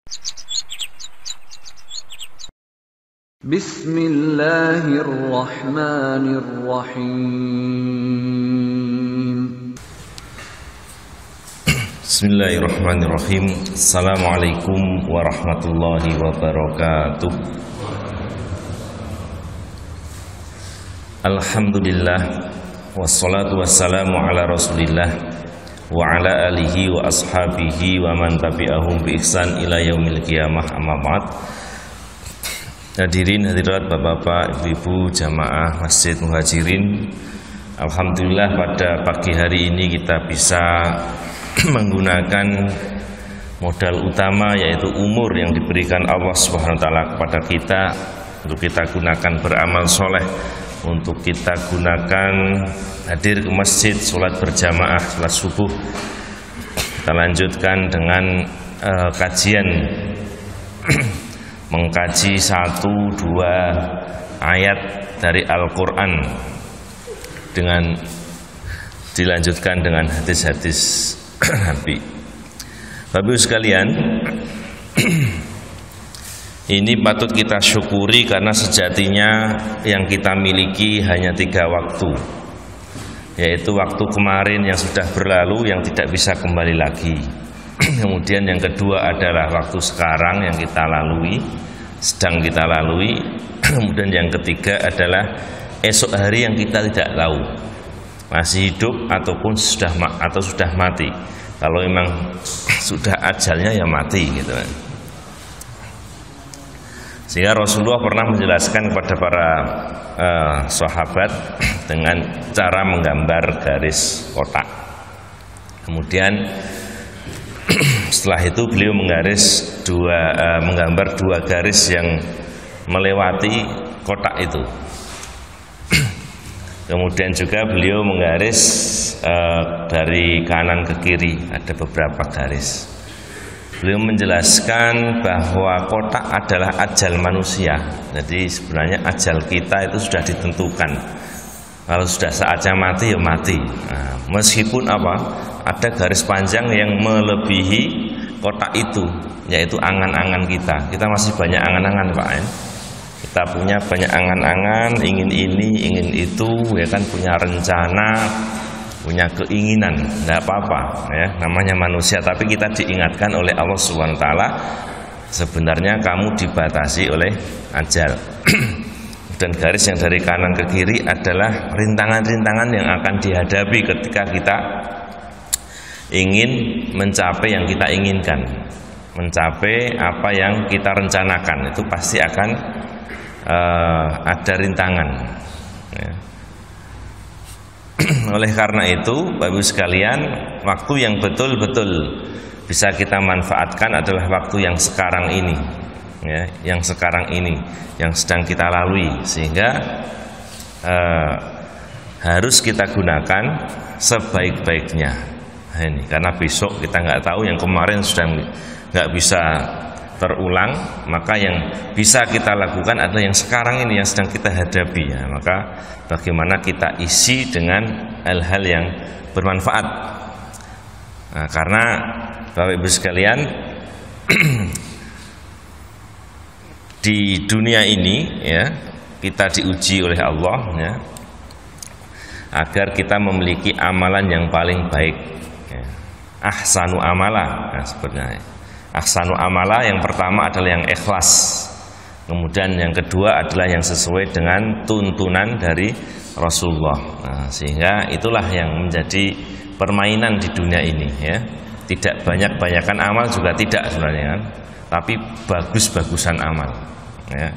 Bismillahirrahmanirrahim. Bismillahirrahmanirrahim. Assalamualaikum warahmatullahi wabarakatuh. Alhamdulillah, wassalatu wassalamu ala rasulillah wa ala alihi wa ashabihi wa man tabi'ahum bi ihsan ila yaumil qiyamah, amma ba'd. Hadirin hadirat bapak-bapak, ibu-ibu jamaah Masjid Muhajirin, alhamdulillah pada pagi hari ini kita bisa menggunakan modal utama, yaitu umur yang diberikan Allah Subhanahu wa taala kepada kita untuk kita gunakan beramal soleh, untuk kita gunakan hadir ke masjid, sholat berjamaah, sholat subuh. Kita lanjutkan dengan kajian mengkaji 1-2 ayat dari Al-Quran, dengan dilanjutkan dengan hadis-hadis Nabi. Bapak-ibu sekalian, ini patut kita syukuri karena sejatinya yang kita miliki hanya 3 waktu, yaitu waktu kemarin yang sudah berlalu yang tidak bisa kembali lagi. Kemudian yang kedua adalah waktu sekarang yang kita lalui, sedang kita lalui. Kemudian yang ketiga adalah esok hari yang kita tidak tahu masih hidup ataupun sudah mati. Kalau memang sudah ajalnya ya mati gitu. Sehingga Rasulullah pernah menjelaskan kepada para sahabat dengan cara menggambar garis kotak. Kemudian setelah itu beliau menggambar 2 garis yang melewati kotak itu. Kemudian juga beliau menggaris dari kanan ke kiri, ada beberapa garis. Beliau menjelaskan bahwa kotak adalah ajal manusia. Jadi sebenarnya ajal kita itu sudah ditentukan. Kalau sudah saatnya mati ya mati. Nah, meskipun ada garis panjang yang melebihi kotak itu, yaitu angan-angan kita. Kita masih banyak angan-angan, Pak. Kita punya banyak angan-angan, ingin ini, ingin itu, ya kan, punya rencana, punya keinginan. Tidak apa-apa, ya, namanya manusia. Tapi kita diingatkan oleh Allah Subhanahu wa taala, sebenarnya kamu dibatasi oleh ajal. Dan garis yang dari kanan ke kiri adalah rintangan-rintangan yang akan dihadapi ketika kita ingin mencapai yang kita inginkan, mencapai apa yang kita rencanakan. Itu pasti akan ada rintangan, ya. Oleh karena itu, Bapak Ibu sekalian, waktu yang betul-betul bisa kita manfaatkan adalah waktu yang sekarang ini, ya, yang sekarang ini, yang sedang kita lalui, sehingga harus kita gunakan sebaik-baiknya. Nah, ini karena besok kita nggak tahu, yang kemarin sudah nggak bisa terulang, maka yang bisa kita lakukan adalah yang sekarang ini, yang sedang kita hadapi, ya. Maka bagaimana kita isi dengan hal-hal yang bermanfaat. Nah, karena Bapak Ibu sekalian, di dunia ini, ya, kita diuji oleh Allah, ya, agar kita memiliki amalan yang paling baik, ya. Ahsanu amala, nah, sebenarnya ahsanu amala yang pertama adalah yang ikhlas, kemudian yang kedua adalah yang sesuai dengan tuntunan dari Rasulullah. Nah, sehingga itulah yang menjadi permainan di dunia ini, ya. Tidak banyak-banyakan amal juga tidak sebenarnya, kan? Tapi bagus-bagusan amal, ya.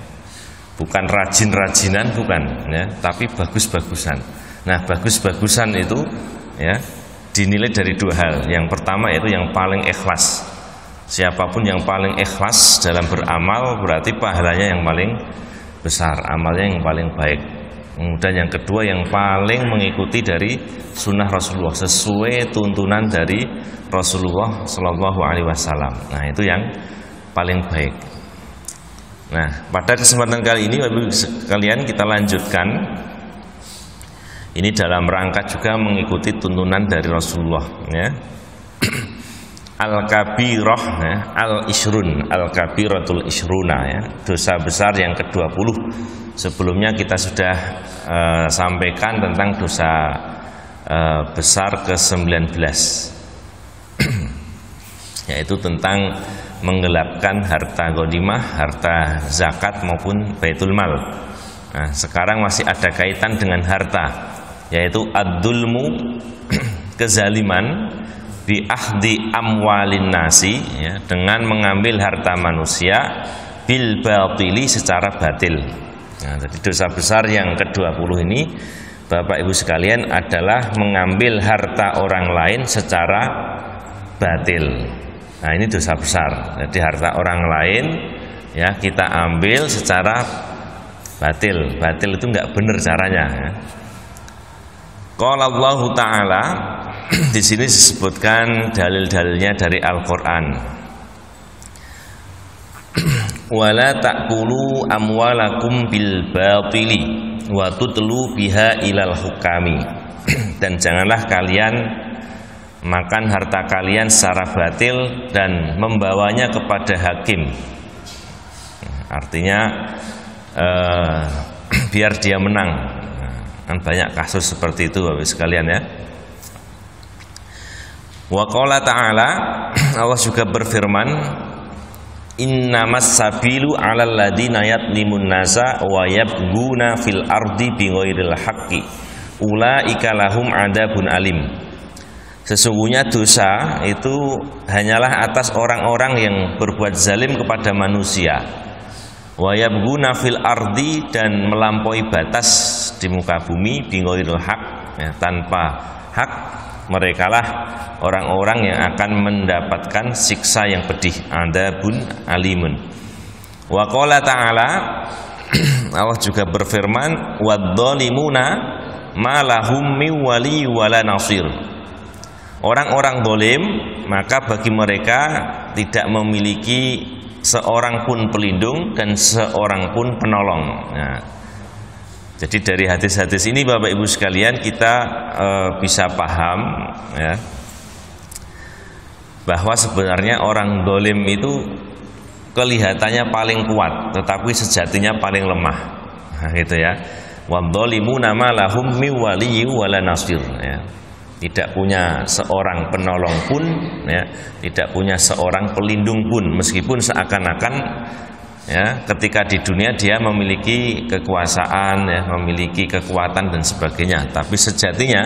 Bukan rajin-rajinan, bukan, ya, tapi bagus-bagusan. Nah, bagus-bagusan itu, ya, dinilai dari 2 hal. Yang pertama yaitu yang paling ikhlas. Siapapun yang paling ikhlas dalam beramal berarti pahalanya yang paling besar, amalnya yang paling baik. Kemudian yang kedua yang paling mengikuti dari sunnah Rasulullah, sesuai tuntunan dari Rasulullah Shallallahu Alaihi Wasallam. Nah, itu yang paling baik. Nah, pada kesempatan kali ini Bapak sekalian kita lanjutkan. Ini dalam rangka juga mengikuti tuntunan dari Rasulullah, ya. al-kabirah ya, al-ishrun, al-kabiratul ishruna ya, dosa besar yang ke-20. Sebelumnya kita sudah sampaikan tentang dosa besar ke-19 yaitu tentang menggelapkan harta ghanimah, harta zakat maupun baitul mal. Nah, sekarang masih ada kaitan dengan harta, yaitu ad-dulmu, kezaliman, bi ahdi amwalin nasi ya, dengan mengambil harta manusia bil batili, secara batil. Nah, jadi dosa besar yang ke-20 ini Bapak Ibu sekalian adalah mengambil harta orang lain secara batil. Nah, ini dosa besar. Jadi harta orang lain ya kita ambil secara batil. Batil itu enggak benar caranya ya. Qala Allah Ta'ala, di sini disebutkan dalil-dalilnya dari Al-Qur'an. Wala ta'kulu amwalakum bil batili wa tutlu biha ilal hukami. Dan janganlah kalian makan harta kalian secara batil dan membawanya kepada hakim. Artinya biar dia menang. Kan banyak kasus seperti itu Bapak sekalian ya. Wa qala ta'ala, Allah juga berfirman, innamas sabilu 'alal ladzina yatlimun nasa wa yabghuna fil ardi bighairil haqqi ulaika lahum adzabun alim. Sesungguhnya dosa itu hanyalah atas orang-orang yang berbuat zalim kepada manusia, wa yabghuna fil ardi, dan melampaui batas di muka bumi, bighairil haq ya, tanpa hak. Merekalah orang-orang yang akan mendapatkan siksa yang pedih, adzabun alimun. Wa qala ta'ala, Allah juga berfirman, wadzalimuna ma lahum min wali wala nasir. Orang-orang zalim, maka bagi mereka tidak memiliki seorang pun pelindung dan seorang pun penolong. Nah, jadi dari hadis-hadis ini Bapak Ibu sekalian kita bisa paham ya, bahwa sebenarnya orang zalim itu kelihatannya paling kuat, tetapi sejatinya paling lemah. Nah, gitu ya. Wadzalimuna ma lahum min waliyyin wala nasir ya. Tidak punya seorang penolong pun ya, tidak punya seorang pelindung pun, meskipun seakan-akan ya ketika di dunia dia memiliki kekuasaan ya, memiliki kekuatan dan sebagainya, tapi sejatinya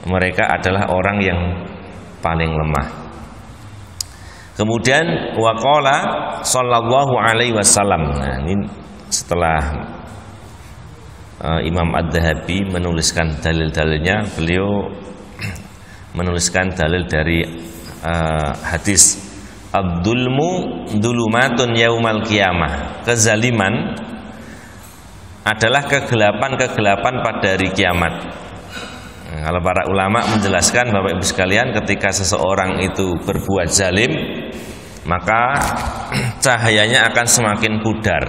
mereka adalah orang yang paling lemah. Kemudian waqala sallallahu alaihi wasallam. Nah, ini setelah Imam Ad-Dhahabi menuliskan dalil-dalilnya, beliau menuliskan dalil dari hadis Abdulmu dulumatun yaumal qiyamah. Kezaliman adalah kegelapan-kegelapan pada hari kiamat. Nah, kalau para ulama menjelaskan Bapak Ibu sekalian, ketika seseorang itu berbuat zalim, maka cahayanya akan semakin pudar.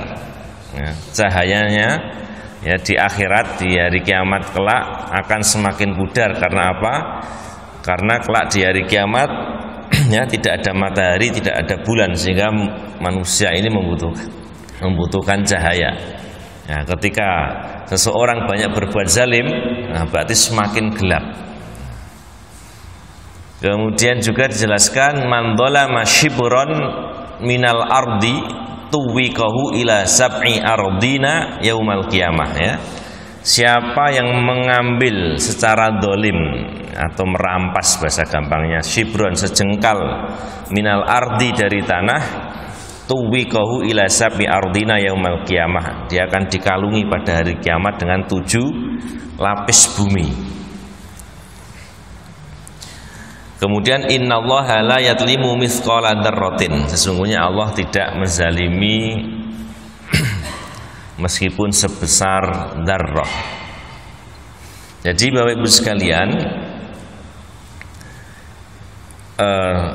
Ya, cahayanya ya di akhirat, di hari kiamat kelak akan semakin pudar. Karena apa? Karena kelak di hari kiamat ya tidak ada matahari, tidak ada bulan, sehingga manusia ini membutuhkan cahaya. Nah, ketika seseorang banyak berbuat zalim, nah berarti semakin gelap. Kemudian juga dijelaskan man dzalama shibran minal ardi tuwiqahu ila sab'i ardina yaumal qiyamah ya. Siapa yang mengambil secara dolim atau merampas, bahasa gampangnya, shibron, sejengkal, minal ardi, dari tanah, tuwiqahu ila sab'i ardina yaumal qiyamah, dia akan dikalungi pada hari kiamat dengan 7 lapis bumi. Kemudian innallaha la yatlimu mithqala dzarratin, sesungguhnya Allah tidak menzalimi meskipun sebesar dzarrah. Jadi Bapak Ibu sekalian,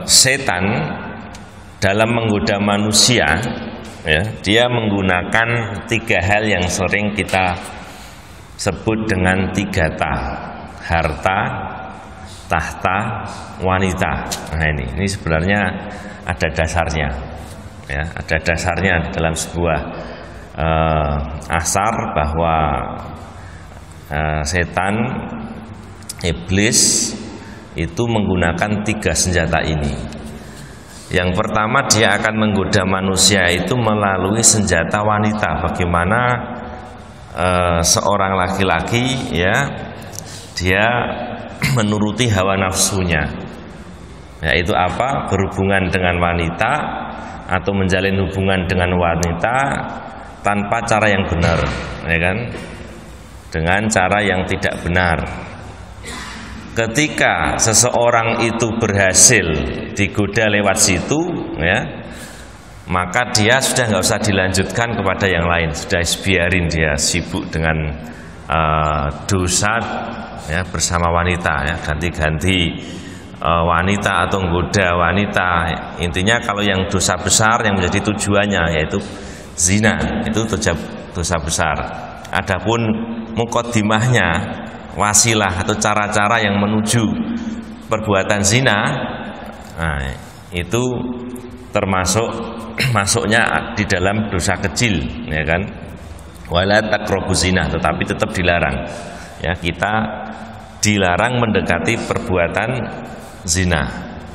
setan dalam menggoda manusia ya, dia menggunakan 3 hal yang sering kita sebut dengan 3 ta: harta, tahta wanita. Nah ini sebenarnya ada dasarnya, ya, ada dasarnya dalam sebuah asar bahwa setan, iblis itu menggunakan 3 senjata ini. Yang pertama, dia akan menggoda manusia itu melalui senjata wanita. Bagaimana seorang laki-laki, ya, dia menuruti hawa nafsunya, yaitu apa? Berhubungan dengan wanita atau menjalin hubungan dengan wanita tanpa cara yang benar, ya kan? Dengan cara yang tidak benar. Ketika seseorang itu berhasil digoda lewat situ, ya, maka dia sudah nggak usah dilanjutkan kepada yang lain, sudah biarin dia sibuk dengan dosa, ya, bersama wanita, ya, ganti-ganti wanita atau menggoda wanita. Intinya kalau yang dosa besar yang menjadi tujuannya yaitu zina, itu dosa besar. Adapun muqaddimahnya, wasilah atau cara-cara yang menuju perbuatan zina, nah, itu termasuk masuknya di dalam dosa kecil, ya kan? Wala taqrabuz zina, tetapi tetap dilarang. Ya, kita dilarang mendekati perbuatan zina,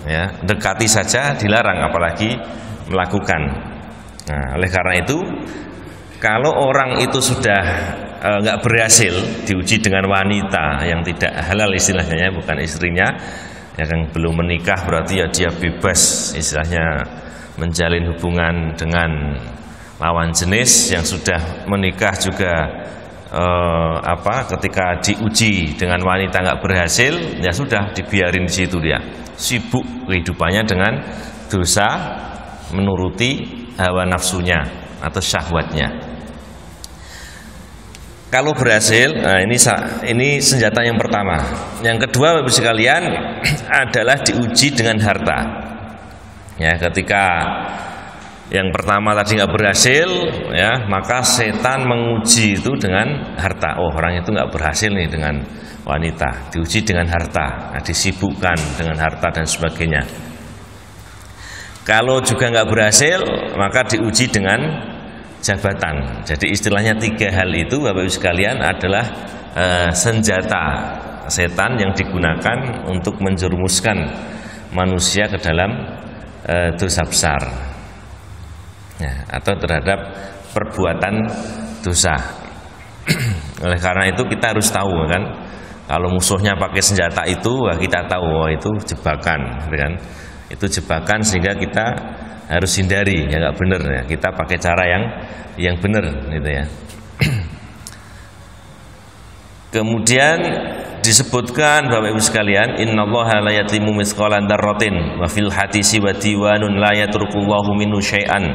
ya, dekati saja dilarang, apalagi melakukan. Nah, oleh karena itu, kalau orang itu sudah nggak berhasil diuji dengan wanita yang tidak halal, istilahnya, bukan istrinya, ya kan, belum menikah, berarti ya dia bebas, istilahnya, menjalin hubungan dengan lawan jenis. Yang sudah menikah juga ketika diuji dengan wanita nggak berhasil, ya sudah, dibiarin di situ, dia sibuk kehidupannya dengan dosa menuruti hawa nafsunya atau syahwatnya. Kalau berhasil, nah ini senjata yang pertama. Yang kedua, Bapak sekalian, adalah diuji dengan harta. Ya, ketika yang pertama tadi nggak berhasil, ya, maka setan menguji itu dengan harta. Oh, orang itu nggak berhasil nih dengan wanita, diuji dengan harta, nah, disibukkan dengan harta dan sebagainya. Kalau juga nggak berhasil, maka diuji dengan jabatan. Jadi istilahnya 3 hal itu, Bapak Ibu sekalian, adalah senjata setan yang digunakan untuk menjerumuskan manusia ke dalam dosa besar, ya, atau terhadap perbuatan dosa. Oleh karena itu kita harus tahu, kan, kalau musuhnya pakai senjata itu, kita tahu, itu jebakan, kan? Itu jebakan, sehingga kita harus hindari, ya, nggak benar, ya, kita pakai cara yang benar, gitu ya. Kemudian disebutkan, Bapak Ibu sekalian, innallaha la yatimu mithqala dzarratin wa fil hadisi wa diwanun la yatrukullahu minhu syai'an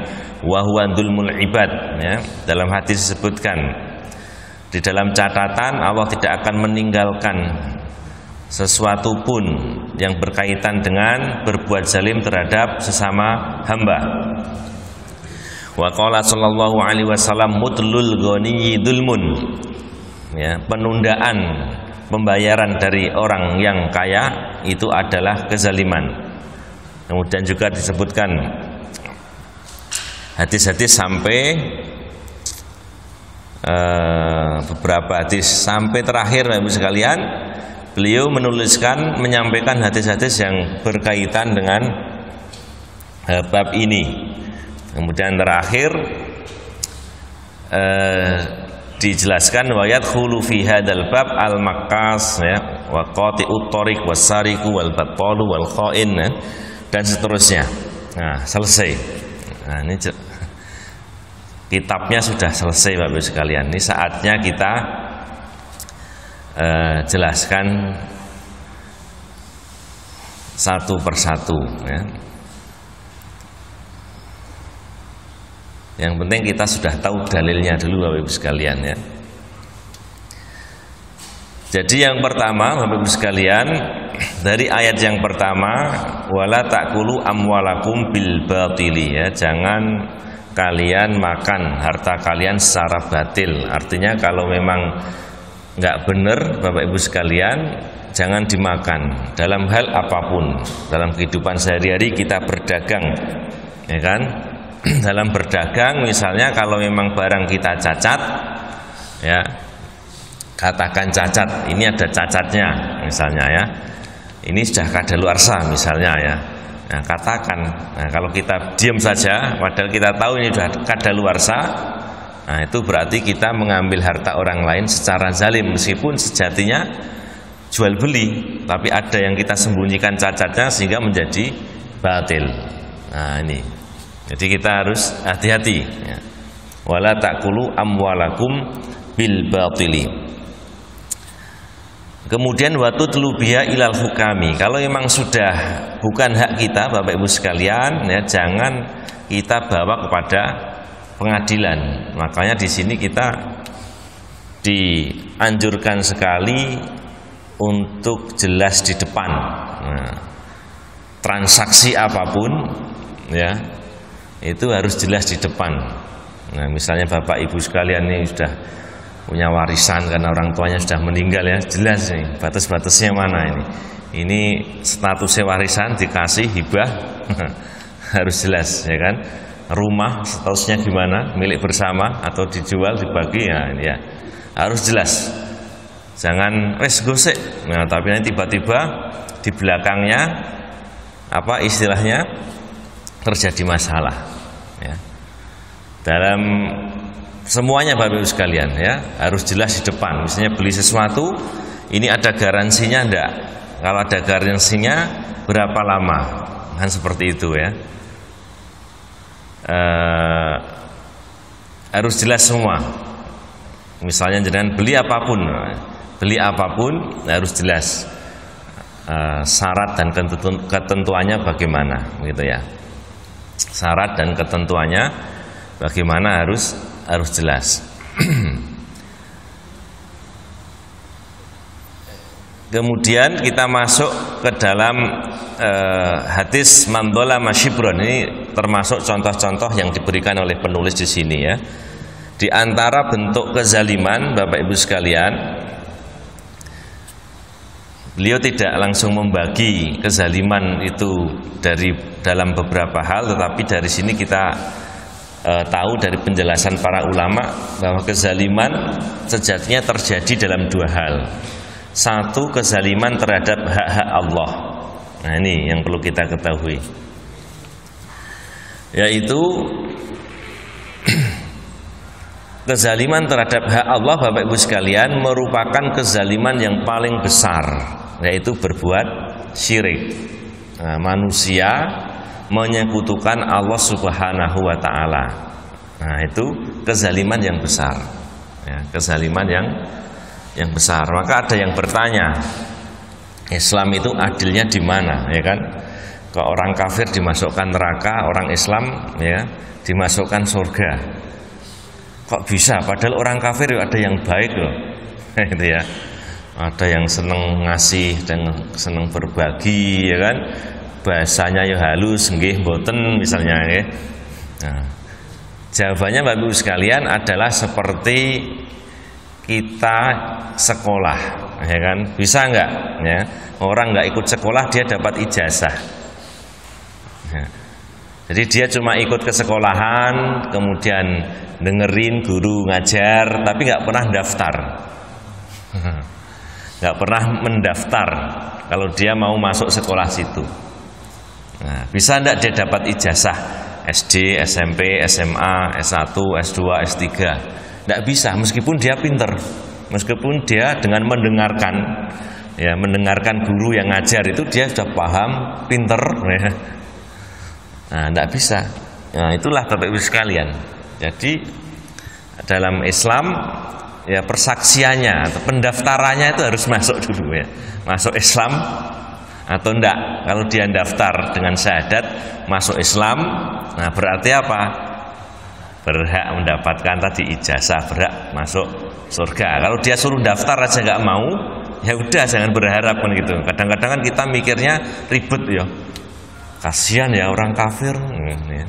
wa huwa dzulmul ibad, ya. Dalam hadis disebutkan, di dalam catatan Allah tidak akan meninggalkan sesuatu pun yang berkaitan dengan berbuat zalim terhadap sesama hamba. Wa qala sallallahu alaihi wasallam mutlul ghaniyyi dzulmun, ya, penundaan pembayaran dari orang yang kaya itu adalah kezaliman. Kemudian juga disebutkan hadis-hadis sampai beberapa hadis sampai terakhir, Ibu sekalian, beliau menyampaikan hadis-hadis yang berkaitan dengan bab ini. Kemudian terakhir dijelaskan wa yadkhulu fi hadzal bab al-makkas, ya, wa qati'ut thariq was-sariqu wal battalu wal kha'in, ya, dan seterusnya. Nah, selesai. Nah, ini kitabnya sudah selesai, Bapak Ibu sekalian. Ini saatnya kita jelaskan satu persatu, ya. Yang penting kita sudah tahu dalilnya dulu, Bapak Ibu sekalian, ya. Jadi yang pertama, Bapak Ibu sekalian, dari ayat yang pertama, wala ta'kulu amwalakum bil batili, ya, jangan kalian makan harta kalian secara batil. Artinya kalau memang nggak benar Bapak Ibu sekalian, jangan dimakan dalam hal apapun. Dalam kehidupan sehari-hari kita berdagang, ya kan? Dalam berdagang misalnya kalau memang barang kita cacat, ya katakan cacat, ini ada cacatnya misalnya ya, ini sudah kadaluarsa misalnya ya. Nah, katakan, nah, kalau kita diam saja padahal kita tahu ini sudah kadaluarsa, nah itu berarti kita mengambil harta orang lain secara zalim, meskipun sejatinya jual beli, tapi ada yang kita sembunyikan cacatnya sehingga menjadi batil. Nah ini, jadi kita harus hati-hati ya. Wala ta'kulu amwalakum bil batili. Kemudian watutlu biha ilal hukami. Kalau memang sudah bukan hak kita Bapak Ibu sekalian, ya jangan kita bawa kepada pengadilan. Makanya di sini kita dianjurkan sekali untuk jelas di depan. Nah, transaksi apapun ya itu harus jelas di depan. Nah, misalnya Bapak Ibu sekalian ini sudah punya warisan karena orang tuanya sudah meninggal, ya jelas nih batas-batasnya mana ini. Ini statusnya warisan, dikasih hibah harus jelas ya kan. Rumah statusnya gimana, milik bersama atau dijual, dibagi, ya ini ya harus jelas. Jangan wes gosek. Nah, tapi nanti tiba-tiba di belakangnya apa istilahnya terjadi masalah ya. Dalam semuanya Bapak Ibu sekalian ya harus jelas di depan. Misalnya beli sesuatu, ini ada garansinya enggak? Kalau ada garansinya berapa lama? Kan seperti itu ya. Harus jelas semua. Misalnya jangan beli apapun harus jelas syarat dan ketentuannya bagaimana, gitu ya. Syarat dan ketentuannya bagaimana harus jelas. Kemudian kita masuk ke dalam hadis man dzalama shibran. Ini termasuk contoh-contoh yang diberikan oleh penulis di sini ya. Di antara bentuk kezaliman Bapak Ibu sekalian, beliau tidak langsung membagi kezaliman itu dalam beberapa hal, tetapi dari sini kita tahu dari penjelasan para ulama bahwa kezaliman sejatinya terjadi dalam dua hal. Satu, kezaliman terhadap hak-hak Allah. Nah ini yang perlu kita ketahui, yaitu kezaliman terhadap hak Allah Bapak Ibu sekalian merupakan kezaliman yang paling besar, yaitu berbuat syirik. Nah, manusia menyekutukan Allah Subhanahu wa Ta'ala. Nah, itu kezaliman yang besar ya, kezaliman yang besar. Maka ada yang bertanya, Islam itu adilnya di mana, ya kan? Ke orang kafir dimasukkan neraka, orang Islam ya dimasukkan surga. Kok bisa? Padahal orang kafir ada yang baik loh. Gitu ya. Ada yang seneng ngasih dan seneng berbagi, ya kan? Bahasanya ya halus, nggih mboten misalnya ya. Nah, jawabannya Bapak Ibu sekalian adalah seperti kita sekolah, ya kan? Bisa enggak ya? Orang enggak ikut sekolah dia dapat ijazah. Ya. Jadi dia cuma ikut ke sekolahan, kemudian dengerin guru ngajar, tapi enggak pernah daftar. Enggak pernah mendaftar kalau dia mau masuk sekolah situ. Nah, bisa enggak dia dapat ijazah SD, SMP, SMA, S1, S2, S3? Enggak bisa, meskipun dia pinter, meskipun dia dengan mendengarkan guru yang ngajar itu dia sudah paham, pinter ya. Nah, enggak bisa. Nah, itulah Bapak Ibu sekalian. Jadi dalam Islam ya persaksiannya atau pendaftarannya itu harus masuk dulu ya. Masuk Islam atau enggak. Kalau dia daftar dengan syahadat masuk Islam, nah berarti apa? Berhak mendapatkan tadi ijazah, berhak masuk surga. Kalau dia suruh daftar aja nggak mau, ya udah jangan berharap kan gitu. Kadang-kadang kan kita mikirnya ribet ya. Kasihan ya orang kafir. Ya.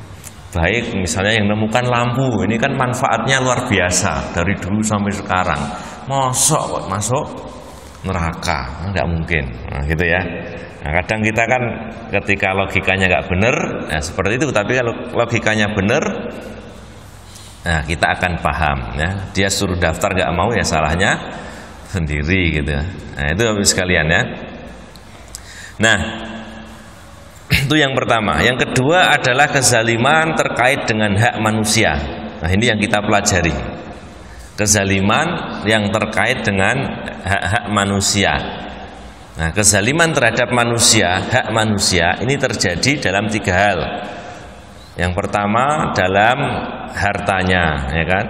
Baik misalnya yang menemukan lampu, ini kan manfaatnya luar biasa dari dulu sampai sekarang. mosok kok masuk neraka, nggak mungkin. Nah, gitu ya. Nah, kadang kita kan ketika logikanya nggak benar, ya seperti itu. Tapi kalau logikanya benar, nah kita akan paham. Ya, dia suruh daftar nggak mau, ya salahnya sendiri gitu. Nah, itu habis sekalian ya. Nah, itu yang pertama. Yang kedua adalah kezaliman terkait dengan hak manusia. Nah, ini yang kita pelajari. Kezaliman yang terkait dengan hak-hak manusia. Nah, kezaliman terhadap manusia, hak manusia ini terjadi dalam 3 hal. Yang pertama dalam hartanya, ya kan?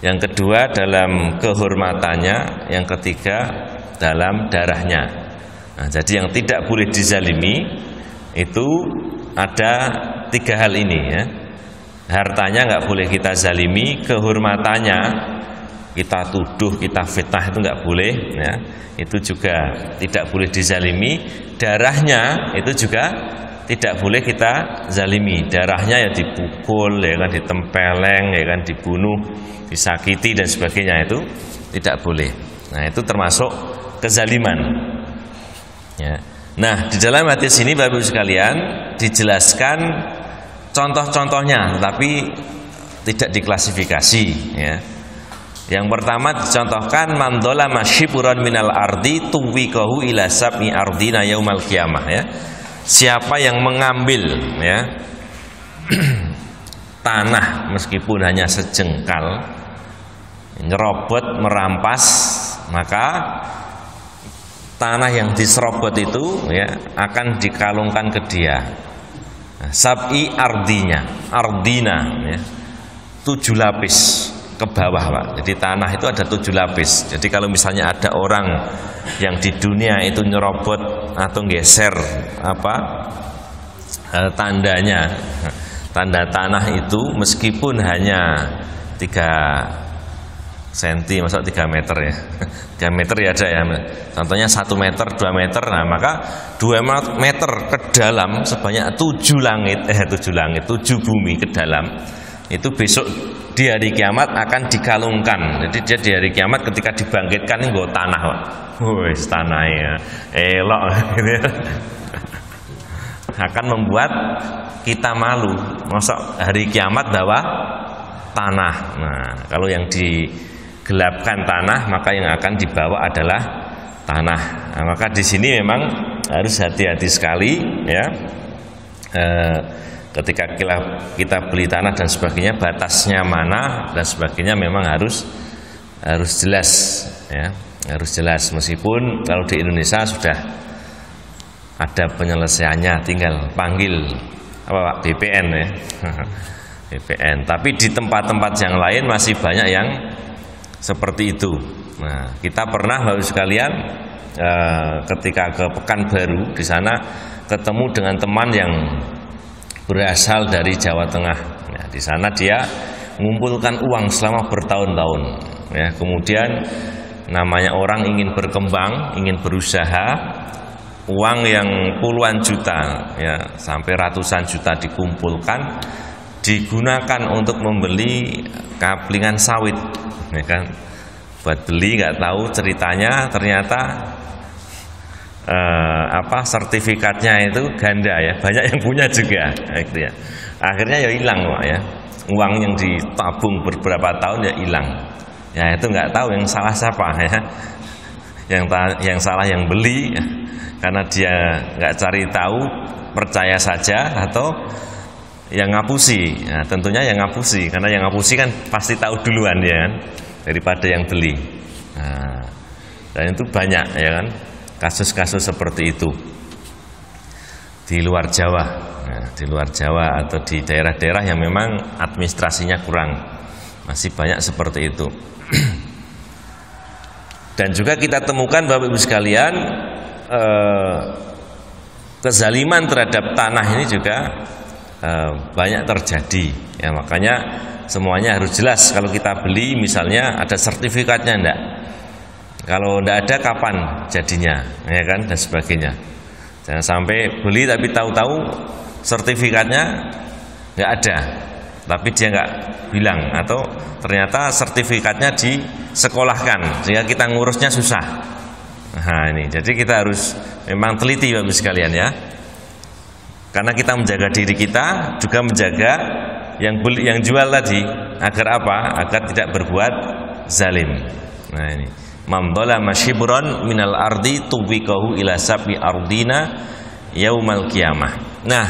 Yang kedua dalam kehormatannya, yang ketiga dalam darahnya. Nah, jadi yang tidak boleh dizalimi itu ada 3 hal ini ya. Hartanya nggak boleh kita zalimi, kehormatannya kita tuduh, kita fitnah itu nggak boleh ya. Itu juga tidak boleh dizalimi. Darahnya itu juga tidak boleh kita zalimi. Darahnya ya dipukul, ya kan, ditempeleng, ya kan, dibunuh, disakiti dan sebagainya, itu tidak boleh. Nah, itu termasuk kezaliman. Ya. Nah, di dalam hadis ini Bapak Ibu sekalian dijelaskan contoh-contohnya, tapi tidak diklasifikasi. Ya. Yang pertama dicontohkan man dzalama shibran minal ardi tuwiqahu ila sab'i ardina yaumal qiyamah ya. Siapa yang mengambil ya tanah meskipun hanya sejengkal, nyerobot, merampas, maka tanah yang diserobot itu ya akan dikalungkan ke dia. Nah, sab'i ardinya, ardina ya, 7 lapis ke bawah, Pak. Jadi tanah itu ada 7 lapis. Jadi kalau misalnya ada orang yang di dunia itu nyerobot atau geser tandanya, tanda tanah itu meskipun hanya 3 cm, masuk 3 meter ya. 3 meter ya ada ya. Contohnya 1 meter, 2 meter. Nah, maka 2 meter ke dalam sebanyak 7 langit, 7 bumi ke dalam. Itu besok di hari kiamat akan dikalungkan. Jadi dia di hari kiamat ketika dibangkitkan ini nggo tanah, Pak. Wis tanah ya. Elok gitu ya. Akan membuat kita malu. Masa hari kiamat bawa tanah. Nah, kalau yang digelapkan tanah, maka yang akan dibawa adalah tanah. Nah, maka di sini memang harus hati-hati sekali ya. Ketika kita beli tanah dan sebagainya, batasnya mana dan sebagainya memang harus jelas ya, harus jelas. Meskipun kalau di Indonesia sudah ada penyelesaiannya, tinggal panggil apa Pak, BPN ya. BPN. Tapi di tempat-tempat yang lain masih banyak yang seperti itu. Nah, kita pernah Bapak sekalian ketika ke Pekanbaru, di sana ketemu dengan teman yang berasal dari Jawa Tengah. Ya, di sana dia mengumpulkan uang selama bertahun-tahun. Ya, kemudian namanya orang ingin berkembang, ingin berusaha, uang yang puluhan juta, ya, sampai ratusan juta dikumpulkan, digunakan untuk membeli kaplingan sawit, ya kan? Buat beli, nggak tahu ceritanya ternyata sertifikatnya itu ganda ya, banyak yang punya juga gitu ya. Akhirnya ya hilang Pak ya, uang yang ditabung beberapa tahun ya hilang ya. Itu nggak tahu yang salah siapa ya, yang salah yang beli ya, karena dia nggak cari tahu, percaya saja, atau yang ngapusi. Nah, tentunya yang ngapusi, karena yang ngapusi kan pasti tahu duluan ya kan, daripada yang beli. Nah, dan itu banyak ya kan, kasus-kasus seperti itu di luar Jawa, nah, di luar Jawa atau di daerah-daerah yang memang administrasinya kurang, masih banyak seperti itu. Dan juga kita temukan Bapak Ibu sekalian, kezaliman terhadap tanah ini juga banyak terjadi ya. Makanya semuanya harus jelas. Kalau kita beli misalnya ada sertifikatnya enggak, kalau enggak ada kapan jadinya ya kan, dan sebagainya. Jangan sampai beli tapi tahu-tahu sertifikatnya enggak ada, tapi dia nggak bilang, atau ternyata sertifikatnya disekolahkan sehingga kita ngurusnya susah. Nah ini, jadi kita harus memang teliti Bapak sekalian ya, karena kita menjaga diri kita juga menjaga yang jual tadi, agar apa? Agar tidak berbuat zalim. Nah ini, man dzalama shibran minal ardi tubiqahu ila sab'i ardina yaumal qiyamah. Nah,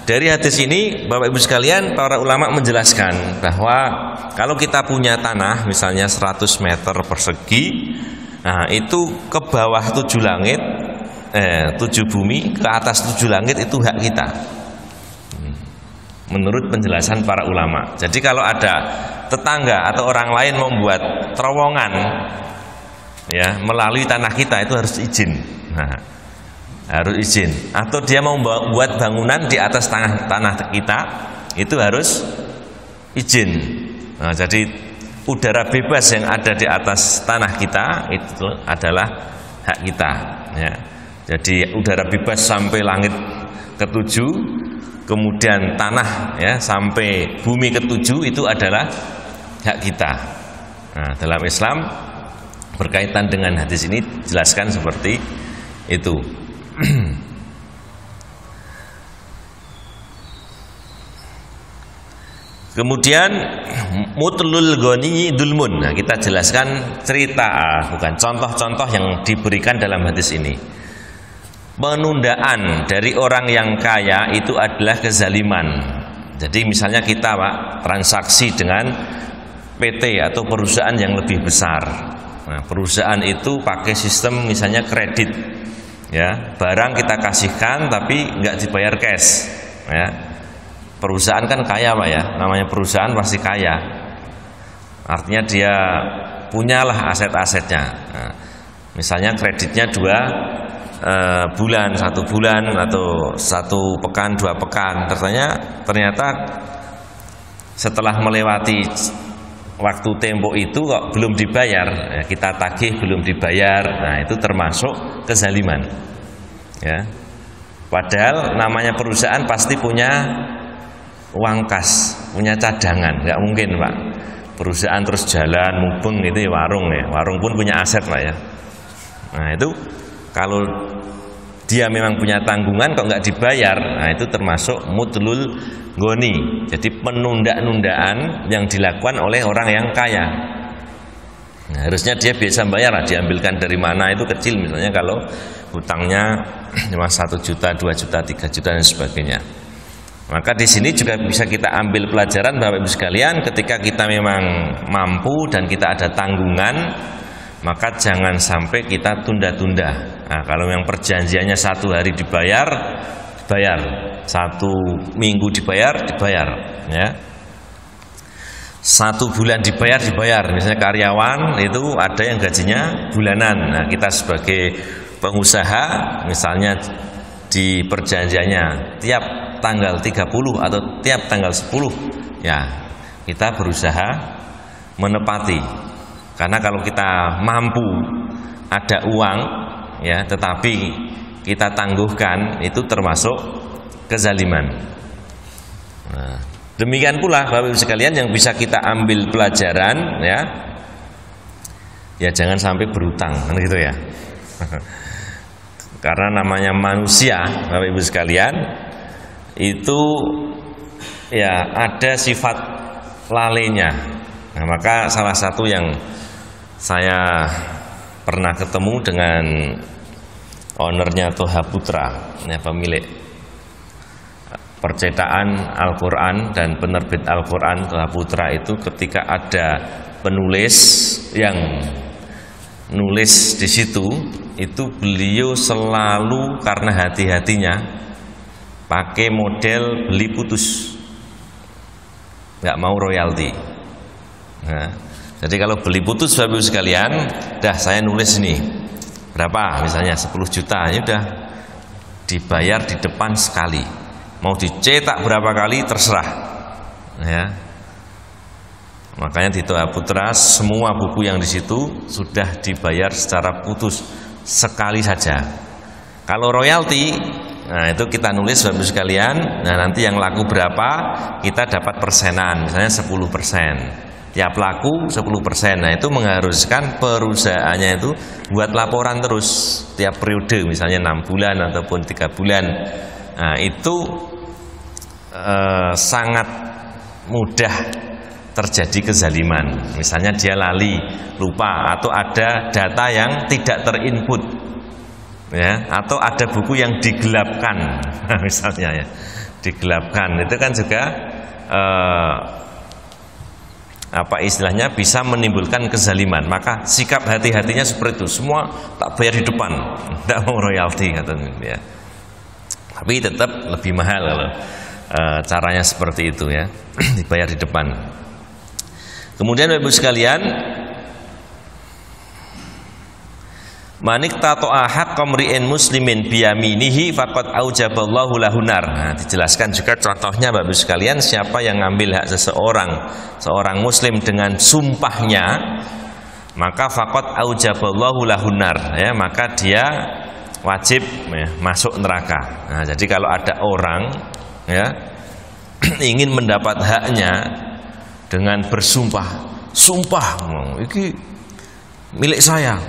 dari hadis ini Bapak Ibu sekalian, para ulama menjelaskan bahwa kalau kita punya tanah misalnya 100 meter persegi, nah itu ke bawah 7 langit, 7 bumi, ke atas 7 langit itu hak kita. Menurut penjelasan para ulama. Jadi kalau ada tetangga atau orang lain membuat terowongan ya melalui tanah kita, itu harus izin. Nah, harus izin. Atau dia mau buat bangunan di atas tanah kita, itu harus izin. Nah, jadi udara bebas yang ada di atas tanah kita itu adalah hak kita ya. Jadi udara bebas sampai langit ke-7, kemudian tanah ya sampai bumi ke-7 itu adalah hak kita. Nah, dalam Islam berkaitan dengan hadis ini jelaskan seperti itu. Kemudian mutlul ghani dulmun. Nah, kita jelaskan cerita, bukan contoh-contoh yang diberikan dalam hadis ini. Penundaan dari orang yang kaya itu adalah kezaliman. Jadi misalnya kita Pak transaksi dengan PT atau perusahaan yang lebih besar. Nah, perusahaan itu pakai sistem misalnya kredit. Ya, barang kita kasihkan tapi nggak dibayar cash. Ya. Perusahaan kan kaya Pak ya, namanya perusahaan pasti kaya. Artinya dia punyalah aset-asetnya. Nah, misalnya kreditnya 2 bulan, 1 bulan atau 1 pekan, 2 pekan. Ternyata setelah melewati waktu tempo itu kok belum dibayar, ya, kita tagih belum dibayar. Nah itu termasuk kezaliman. Ya. Padahal namanya perusahaan pasti punya uang kas, punya cadangan, nggak mungkin Pak perusahaan terus jalan mubeng itu ya, warung pun punya aset Pak ya. Nah itu kalau dia memang punya tanggungan kok nggak dibayar, nah itu termasuk mutlul ghani. Jadi penunda-nundaan yang dilakukan oleh orang yang kaya. Nah, harusnya dia biasa bayar, diambilkan dari mana itu kecil, misalnya kalau hutangnya cuma 1 juta, 2 juta, 3 juta dan sebagainya. Maka di sini juga bisa kita ambil pelajaran Bapak Ibu sekalian, ketika kita memang mampu dan kita ada tanggungan, maka jangan sampai kita tunda-tunda. Nah, kalau yang perjanjiannya 1 hari dibayar, 1 minggu dibayar, ya. 1 bulan dibayar. Misalnya karyawan itu ada yang gajinya bulanan. Nah, kita sebagai pengusaha misalnya di perjanjiannya tiap tanggal 30 atau tiap tanggal 10, ya kita berusaha menepati. Karena kalau kita mampu ada uang ya tetapi kita tangguhkan, itu termasuk kezaliman. Nah, demikian pula Bapak Ibu sekalian yang bisa kita ambil pelajaran ya jangan sampai berutang kan gitu ya. Karena namanya manusia Bapak Ibu sekalian itu ya ada sifat lalainya. Nah, maka salah satu yang saya pernah ketemu dengan ownernya Toha Putra, ya, pemilik percetakan Al-Quran dan penerbit Al-Quran Toha Putra, itu ketika ada penulis yang nulis di situ, itu beliau selalu karena hati-hatinya pakai model beli putus, nggak mau royalti. Nah, jadi kalau beli putus Bapak Ibu sekalian, dah saya nulis nih berapa, misalnya 10 juta, ya udah dibayar di depan sekali. Mau dicetak berapa kali terserah. Ya. Makanya di Toha Putra semua buku yang di situ sudah dibayar secara putus sekali saja. Kalau royalti Nah, itu kita nulis Bapak Ibu sekalian. Nah, nanti yang laku berapa kita dapat persenan, misalnya 10%. Tiap laku 10%. Nah, itu mengharuskan perusahaannya itu buat laporan terus tiap periode, misalnya 6 bulan ataupun 3 bulan. Nah, itu sangat mudah terjadi kezaliman. Misalnya dia lali, lupa, atau ada data yang tidak terinput, ya, atau ada buku yang digelapkan, misalnya ya, digelapkan. Itu kan juga apa istilahnya bisa menimbulkan kezaliman. Maka sikap hati-hatinya seperti itu. Semua tak bayar di depan, tidak mau royalti katanya, ya. Tapi tetap lebih mahal kalau caranya seperti itu, ya, dibayar di depan. Kemudian Bapak Ibu sekalian, manik tato'a haqqa mri'in muslimin biyaminihi faqad aujaballahu lahunar. Nah, dijelaskan juga contohnya Bapak Ibu sekalian, siapa yang ngambil hak seorang muslim dengan sumpahnya, maka faqad aujaballahu lahunar, ya, maka dia wajib, ya, masuk neraka. Nah, jadi kalau ada orang, ya, ingin mendapat haknya dengan bersumpah, ini milik saya,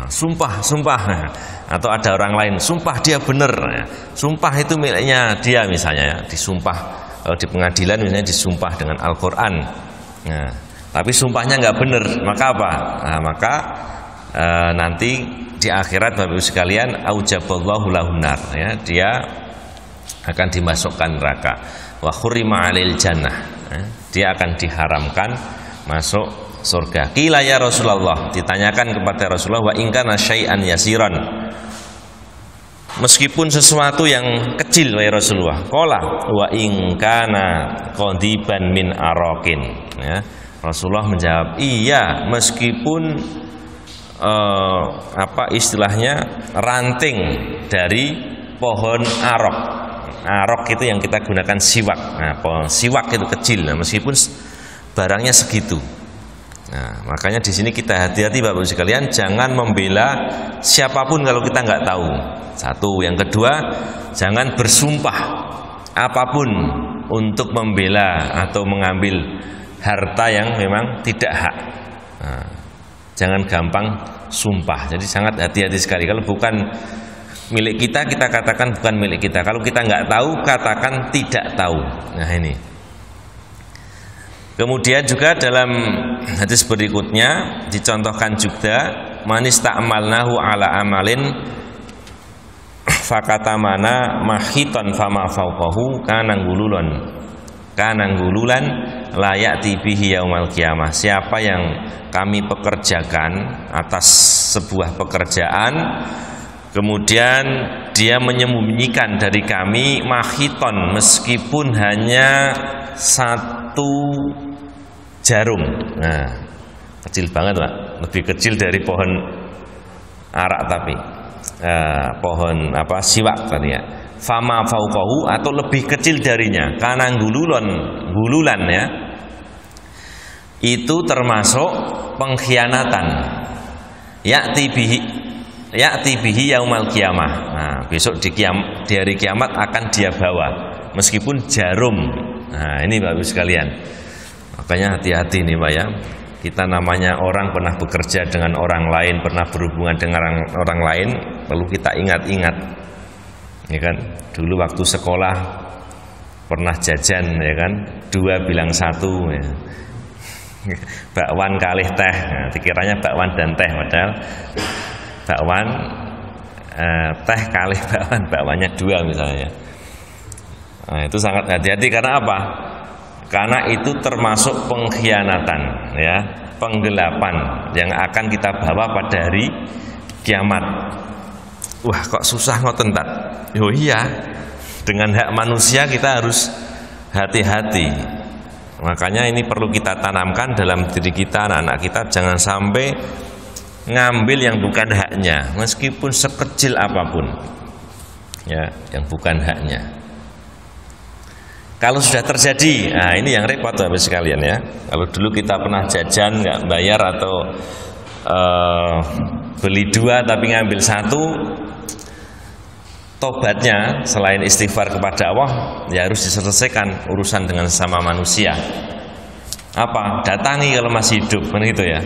sumpah, atau ada orang lain, sumpah dia benar, sumpah itu miliknya dia, misalnya, ya, disumpah di pengadilan, misalnya disumpah dengan Al-Quran, nah, tapi sumpahnya nggak benar, maka apa? Nah, maka nanti di akhirat Bapak Ibu sekalian, aujaballahu lahunar, ya, dia akan dimasukkan neraka, wa khurima 'alil jannah, ya, dia akan diharamkan masuk surga. Qila ya Rasulullah, ditanyakan kepada Rasulullah, wa in kana syai'an yasiran, meskipun sesuatu yang kecil wahai Rasulullah. Qala wa in kana qadiban min araqin, ya, Rasulullah menjawab, iya, meskipun apa istilahnya, ranting dari pohon arok. Arok itu yang kita gunakan siwak. Nah, pohon siwak itu kecil, nah, meskipun barangnya segitu. Nah, makanya di sini kita hati-hati Bapak Ibu sekalian, jangan membela siapapun kalau kita nggak tahu. Satu, yang kedua, jangan bersumpah apapun untuk membela atau mengambil harta yang memang tidak hak. Nah, jangan gampang sumpah. Jadi sangat hati-hati sekali. Kalau bukan milik kita, kita katakan bukan milik kita. Kalau kita nggak tahu, katakan tidak tahu. Nah, ini. Kemudian juga dalam hadis berikutnya dicontohkan juga, manis ta'amalnahu ala amalin fakatamana mahiton fama fauqahu kanang gululan layak tibihi yaumal qiyamah. Siapa yang kami pekerjakan atas sebuah pekerjaan, kemudian dia menyembunyikan dari kami mahiton, meskipun hanya satu jarum. Nah, kecil banget Pak, lebih kecil dari pohon arak, tapi pohon apa, siwak tadi, ya. Fama fauqahu, atau lebih kecil darinya, karena gululan, ya, itu termasuk pengkhianatan. Ya'ti bihi yaumal qiyamah. Nah, besok di hari kiamat akan dia bawa, meskipun jarum. Nah, ini Bapak Ibu sekalian, makanya hati-hati nih Pak, ya. Kita namanya orang pernah bekerja dengan orang lain, pernah berhubungan dengan orang lain, perlu kita ingat-ingat, ya kan. Dulu waktu sekolah pernah jajan, ya kan, 2 bilang 1, ya. Bakwan kalih teh, nah, dikiranya bakwan dan teh, padahal bakwan teh kalih bakwan, bakwannya 2 misalnya. Nah, itu sangat hati-hati. Karena apa? Karena itu termasuk pengkhianatan, ya, penggelapan yang akan kita bawa pada hari kiamat. Wah, kok susah ngoten tak? Oh iya, dengan hak manusia kita harus hati-hati. Makanya ini perlu kita tanamkan dalam diri kita, anak-anak kita, jangan sampai ngambil yang bukan haknya, meskipun sekecil apapun, ya, yang bukan haknya. Kalau sudah terjadi, nah ini yang repot Bapak sekalian, ya. Kalau dulu kita pernah jajan nggak bayar, atau beli 2 tapi ngambil 1, tobatnya selain istighfar kepada Allah, ya harus diselesaikan urusan dengan sesama manusia. Apa? Datangi kalau masih hidup, kan gitu ya.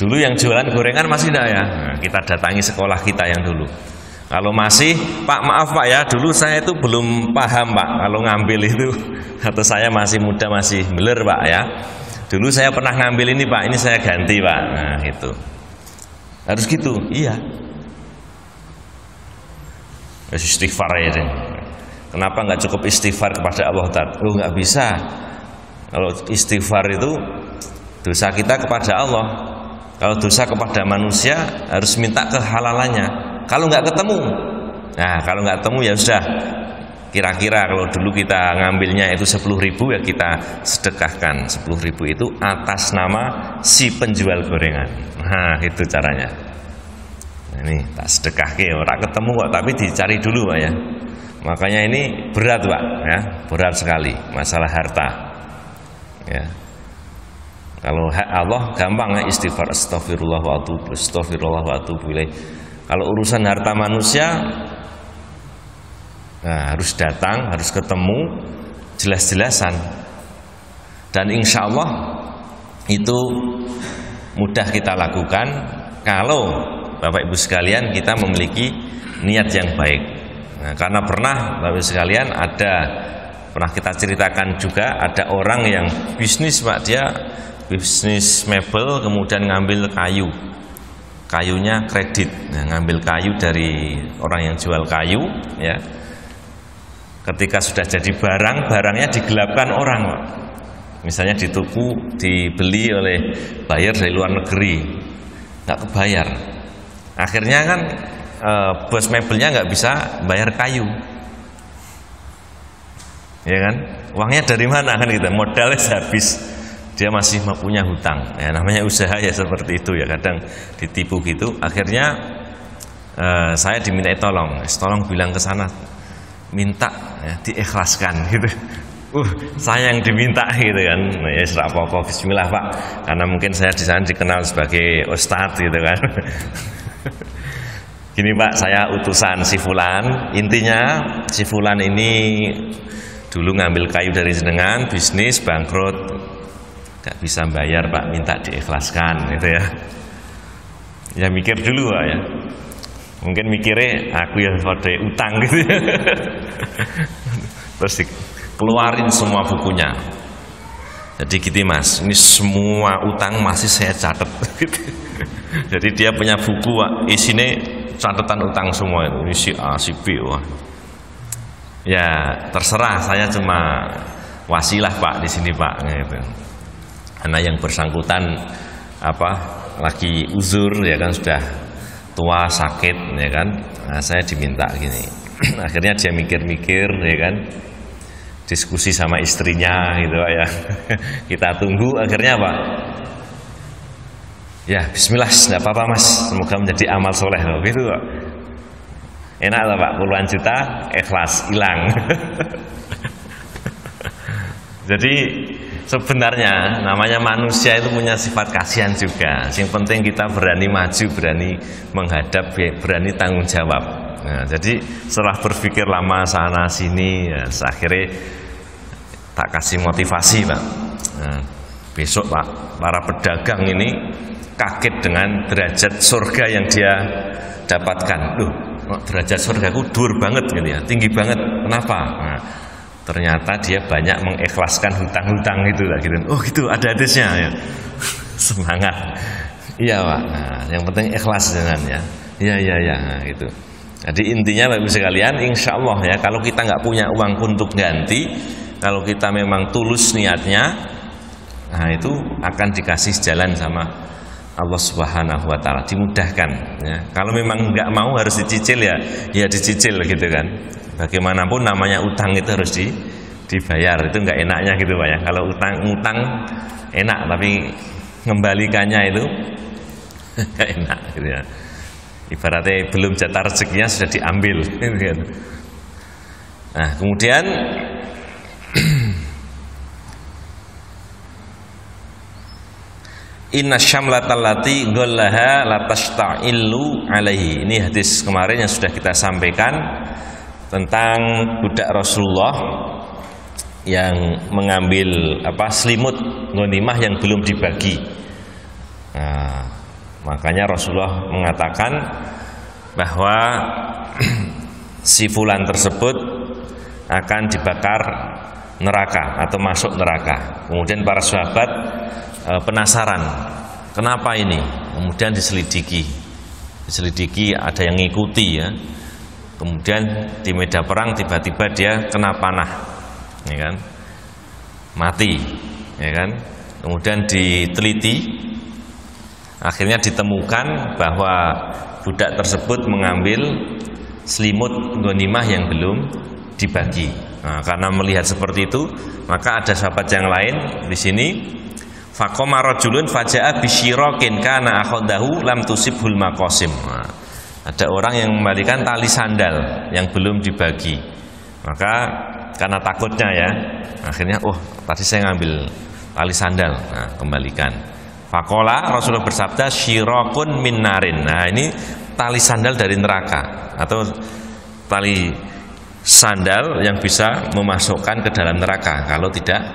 Dulu yang jualan gorengan masih enggak ya? Nah, kita datangi sekolah kita yang dulu. Kalau masih, Pak maaf Pak ya, dulu saya itu belum paham Pak kalau ngambil itu, atau saya masih muda masih beler Pak ya. Dulu saya pernah ngambil ini Pak, ini saya ganti Pak. Nah itu harus gitu, iya. Istighfar ya. Kenapa nggak cukup istighfar kepada Allah Ta'ala? Oh nggak bisa. Kalau istighfar itu dosa kita kepada Allah. Kalau dosa kepada manusia harus minta kehalalannya. Kalau nggak ketemu, nah kalau nggak ketemu ya sudah. Kira-kira kalau dulu kita ngambilnya itu 10.000 ya kita sedekahkan 10.000 itu atas nama si penjual gorengan. Nah itu caranya. Nah, ini tak sedekahke orang ketemu kok tapi dicari dulu Pak ya. Makanya ini berat Pak ya, berat sekali masalah harta. Ya. Kalau hak Allah gampang ya, istighfar astagfirullah wa atubu ilaih. Kalau urusan harta manusia, nah, harus datang, harus ketemu, jelas-jelasan. Dan insya Allah itu mudah kita lakukan kalau Bapak Ibu sekalian kita memiliki niat yang baik. Nah, karena pernah Bapak Ibu sekalian pernah kita ceritakan juga ada orang yang bisnis Pak, dia bisnis mebel kemudian ngambil kayunya kredit. Nah, ngambil kayu dari orang yang jual kayu ya. Ketika sudah jadi barangnya digelapkan orang Pak. Misalnya dibeli oleh buyer dari luar negeri, nggak kebayar. Akhirnya kan bos mebelnya nggak bisa bayar kayu, ya kan? Uangnya dari mana kan gitu? Modalnya habis. Dia masih punya hutang. Ya, namanya usaha ya seperti itu ya. Kadang ditipu gitu. Akhirnya saya diminta tolong bilang ke sana, minta ya, diikhlaskan gitu. Saya yang diminta gitu kan. Nah, ya serah apa-apa, bismillah Pak. Karena mungkin saya di sana dikenal sebagai ustadz gitu kan. Gini Pak, saya utusan si Fulan. Intinya si Fulan ini dulu ngambil kayu dari jenengan, bisnis bangkrut, gak bisa bayar Pak, minta diikhlaskan gitu ya. Ya mikir dulu Pak ya. Mungkin mikirnya aku yang pada utang gitu ya. Terus keluarin semua bukunya. Jadi gitu Mas, ini semua utang masih saya catat gitu. Jadi dia punya buku Pak, isinya catatan utang semua itu, isi A, si B. Wah. Ya terserah, saya cuma wasilah Pak di sini Pak gitu. Karena yang bersangkutan lagi uzur ya kan, sudah tua sakit ya kan. Nah, saya diminta gini. Akhirnya dia mikir-mikir ya kan, diskusi sama istrinya gitu Pak ya. Kita tunggu akhirnya Pak. Ya bismillah, tidak apa-apa Mas, semoga menjadi amal soleh loh gitu Pak. Enak lah Pak, puluhan juta ikhlas hilang. Jadi sebenarnya namanya manusia itu punya sifat kasihan juga. Yang penting kita berani maju, berani menghadap, berani tanggung jawab. Nah, jadi setelah berpikir lama sana sini, ya, akhirnya tak kasih motivasi Pak. Nah, besok Pak, para pedagang ini kaget dengan derajat surga yang dia dapatkan. Loh, derajat surgaku dur banget gitu ya, tinggi banget. Kenapa? Nah, ternyata dia banyak mengikhlaskan hutang-hutang itu lah gitu. Oh gitu, ada hadisnya ya. Semangat. Iya Pak. Nah, yang penting ikhlas dengan ya. Iya nah, gitu. Jadi intinya Bapak Ibu sekalian, insya Allah ya, kalau kita nggak punya uang untuk ganti, kalau kita memang tulus niatnya, nah itu akan dikasih jalan sama Allah Subhanahu wa Ta'ala, dimudahkan ya. Kalau memang nggak mau harus dicicil ya dicicil gitu kan. Bagaimanapun namanya utang itu harus dibayar, itu nggak enaknya gitu Pak ya. Kalau utang enak tapi mengembalikannya itu nggak enak gitu ya. Ibaratnya belum jatah rezekinya sudah diambil gitu kan. Nah kemudian Inna syamlatal lati ghallaha latasta'illu alaihi. Ini hadis kemarin yang sudah kita sampaikan tentang budak Rasulullah yang mengambil selimut ghanimah yang belum dibagi. Nah, makanya Rasulullah mengatakan bahwa si fulan tersebut akan dibakar neraka atau masuk neraka. Kemudian para sahabat penasaran, kenapa ini? Kemudian diselidiki, ada yang ngikuti ya. Kemudian di medan perang tiba-tiba dia kena panah, ya kan, mati, ya kan. Kemudian diteliti, akhirnya ditemukan bahwa budak tersebut mengambil selimut ghanimah yang belum dibagi. Nah, karena melihat seperti itu, maka ada sahabat yang lain di sini. Faqama rajulun faja'a bisyirakin kana akhadahu lam tusibhul maqasim. Nah, ada orang yang membalikan tali sandal yang belum dibagi. Maka karena takutnya ya, akhirnya tadi saya ngambil tali sandal. Nah, kembalikan. Faqala, Rasulullah bersabda, syirakun min narin. Nah, ini tali sandal dari neraka atau tali sandal yang bisa memasukkan ke dalam neraka kalau tidak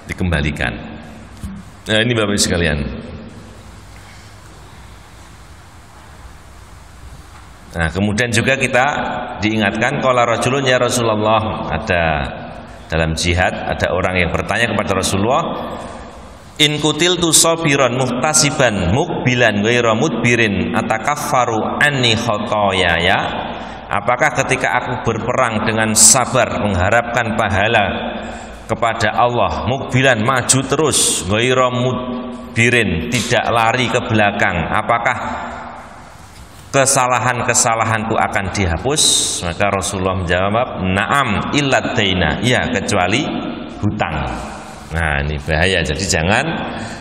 dikembalikan. Nah, ini Bapak Ibu sekalian. Nah, kemudian juga kita diingatkan qala rajulun ya Rasulullah, ada dalam jihad ada orang yang bertanya kepada Rasulullah, in kutiltu sabiran muhtasiban mukbilan ghairu mudbirin atakaffaru anni khotoyaya. Apakah ketika aku berperang dengan sabar mengharapkan pahala kepada Allah, mukbilan maju terus, ghairu mudbirin tidak lari ke belakang, apakah kesalahan-kesalahanku akan dihapus? Maka Rasulullah menjawab, na'am illad daina, ya kecuali hutang. Nah, ini bahaya. Jadi jangan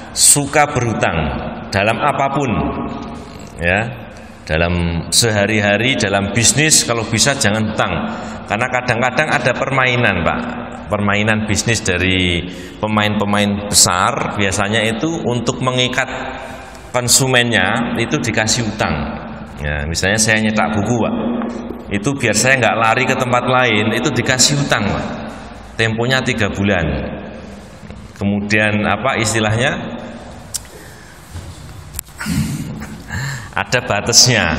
suka berhutang dalam apapun ya. Dalam sehari-hari, dalam bisnis, kalau bisa jangan hutang. Karena kadang-kadang ada permainan, Pak. Permainan bisnis dari pemain-pemain besar, biasanya itu untuk mengikat konsumennya itu dikasih hutang. Ya, misalnya saya nyetak buku, Pak. Itu biar saya nggak lari ke tempat lain, itu dikasih hutang, Pak. Temponya 3 bulan. Kemudian istilahnya? Ada batasnya.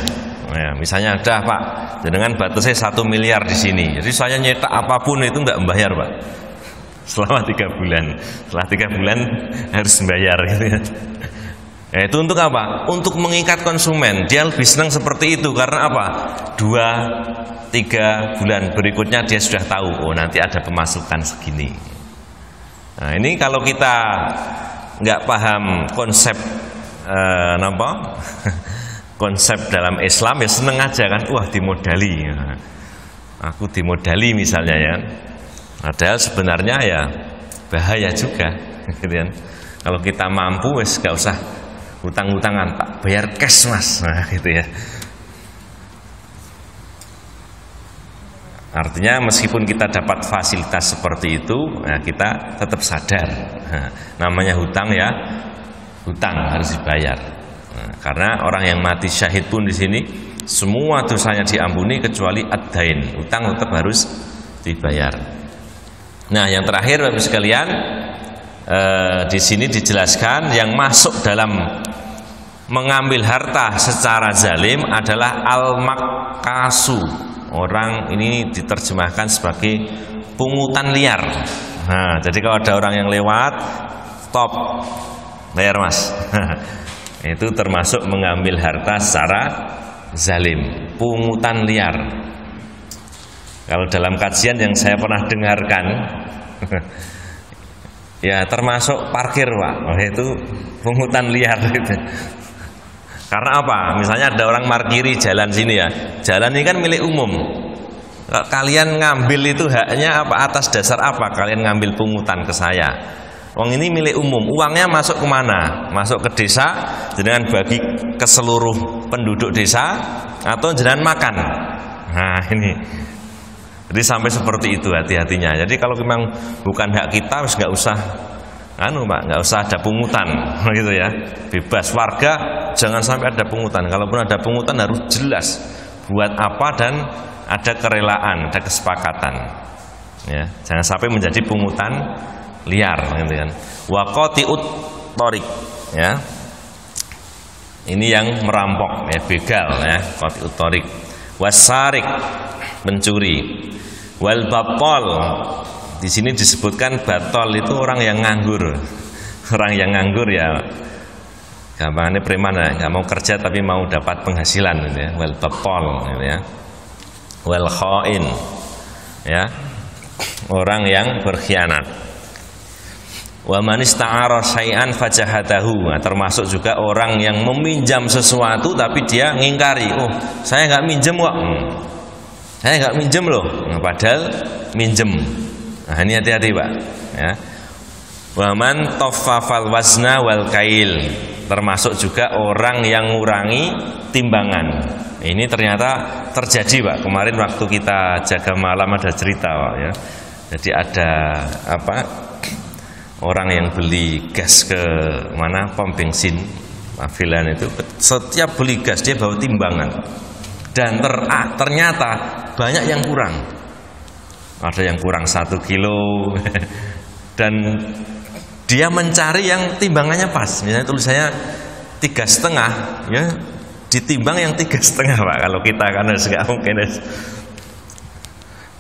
Ya, misalnya ada, Pak, dengan batasnya 1 miliar di sini. Jadi saya nyetak apapun itu nggak membayar, Pak. Selama 3 bulan. Setelah 3 bulan harus membayar gitu ya. Itu untuk apa? Untuk mengikat konsumen. Dia lebih senang seperti itu karena apa? 2-3 bulan berikutnya dia sudah tahu, nanti ada pemasukan segini. Nah, ini kalau kita nggak paham konsep konsep dalam Islam ya seneng aja kan, wah dimodali, aku dimodali misalnya ya. Padahal sebenarnya ya bahaya juga, gitu kan. Kalau kita mampu wes gak usah hutang-hutangan, tak bayar cash mas, nah gitu ya. Artinya meskipun kita dapat fasilitas seperti itu, nah kita tetap sadar, namanya hutang ya, hutang harus dibayar. Nah, karena orang yang mati syahid pun di sini semua dosanya diampuni kecuali ad-dain, hutang tetap harus dibayar. Nah, yang terakhir Bapak sekalian, di sini dijelaskan yang masuk dalam mengambil harta secara zalim adalah al-makasu. Orang ini diterjemahkan sebagai pungutan liar. Nah, jadi kalau ada orang yang lewat, stop, bayar mas. Itu termasuk mengambil harta secara zalim, pungutan liar. Kalau dalam kajian yang saya pernah dengarkan, ya termasuk parkir, Pak. Itu pungutan liar gitu. Karena apa? Misalnya ada orang markiri jalan sini ya. Jalan ini kan milik umum. Kalian ngambil itu haknya apa? Atas dasar apa kalian ngambil pungutan ke saya? Uang ini milik umum. Uangnya masuk kemana? Masuk ke desa, jenengan bagi ke seluruh penduduk desa, atau jenengan makan. Nah ini. Jadi sampai seperti itu hati-hatinya. Jadi kalau memang bukan hak kita, harus nggak usah anu Pak, nggak usah ada pungutan gitu ya, bebas. Warga jangan sampai ada pungutan, kalaupun ada pungutan harus jelas buat apa dan ada kerelaan, ada kesepakatan ya, jangan sampai menjadi pungutan liar gitu kan. Wa qati'ut thariq ya, ini yang merampok ya, begal ya, qati'ut thariq. Wasarik, mencuri. Wal batol, di sini disebutkan batol itu orang yang nganggur. Orang yang nganggur ya, gampangannya preman ya, nggak mau kerja tapi mau dapat penghasilan gitu ya. Wal batol gitu ya. Wal khain ya, orang yang berkhianat. Wa man ista'ara syai'an fajahadahu, nah, termasuk juga orang yang meminjam sesuatu tapi dia ngingkari, oh saya nggak minjem kok, saya nggak minjem loh, nah, padahal minjem. Nah ini hati-hati Pak ya. Wa man taffafal wazna wal kail, termasuk juga orang yang ngurangi timbangan. Ini ternyata terjadi Pak, kemarin waktu kita jaga malam ada cerita Pak ya. Jadi ada apa, orang yang beli gas ke mana, pom bensin Mafilan itu, setiap beli gas dia bawa timbangan dan ternyata banyak yang kurang, ada yang kurang 1 kilo dan dia mencari yang timbangannya pas, misalnya tulisannya 3,5 ya, ditimbang yang 3,5 Pak. Kalau kita kan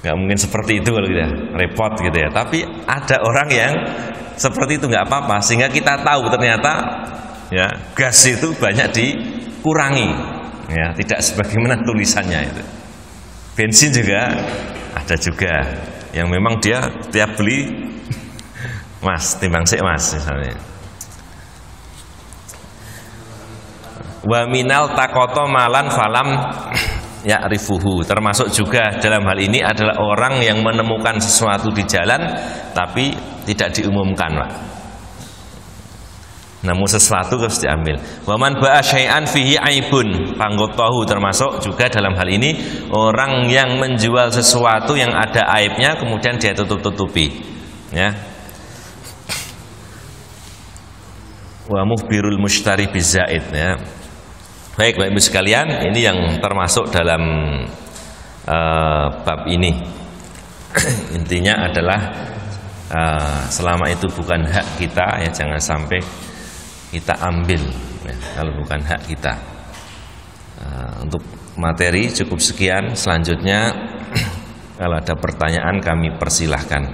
nggak mungkin seperti itu kalau kita repot gitu ya, tapi ada orang yang seperti itu nggak apa-apa, sehingga kita tahu ternyata ya gas itu banyak dikurangi ya, tidak sebagaimana tulisannya itu. Bensin juga ada juga yang memang dia tiap beli, mas timbang sik mas misalnya. Wa minal takoto malan falam ya'rifuhu, termasuk juga dalam hal ini adalah orang yang menemukan sesuatu di jalan tapi tidak diumumkan Pak. Namun sesuatu harus diambil. Wa man ba'a syai'an fihi aibun panggotahu, termasuk juga dalam hal ini orang yang menjual sesuatu yang ada aibnya kemudian dia tutup-tutupi ya. Wa mukhbirul mushtari bizaid ya. Baik Bapak Ibu sekalian, ini yang termasuk dalam bab ini. Intinya adalah selama itu bukan hak kita ya, jangan sampai kita ambil ya, kalau bukan hak kita. Untuk materi cukup sekian, selanjutnya kalau ada pertanyaan kami persilahkan.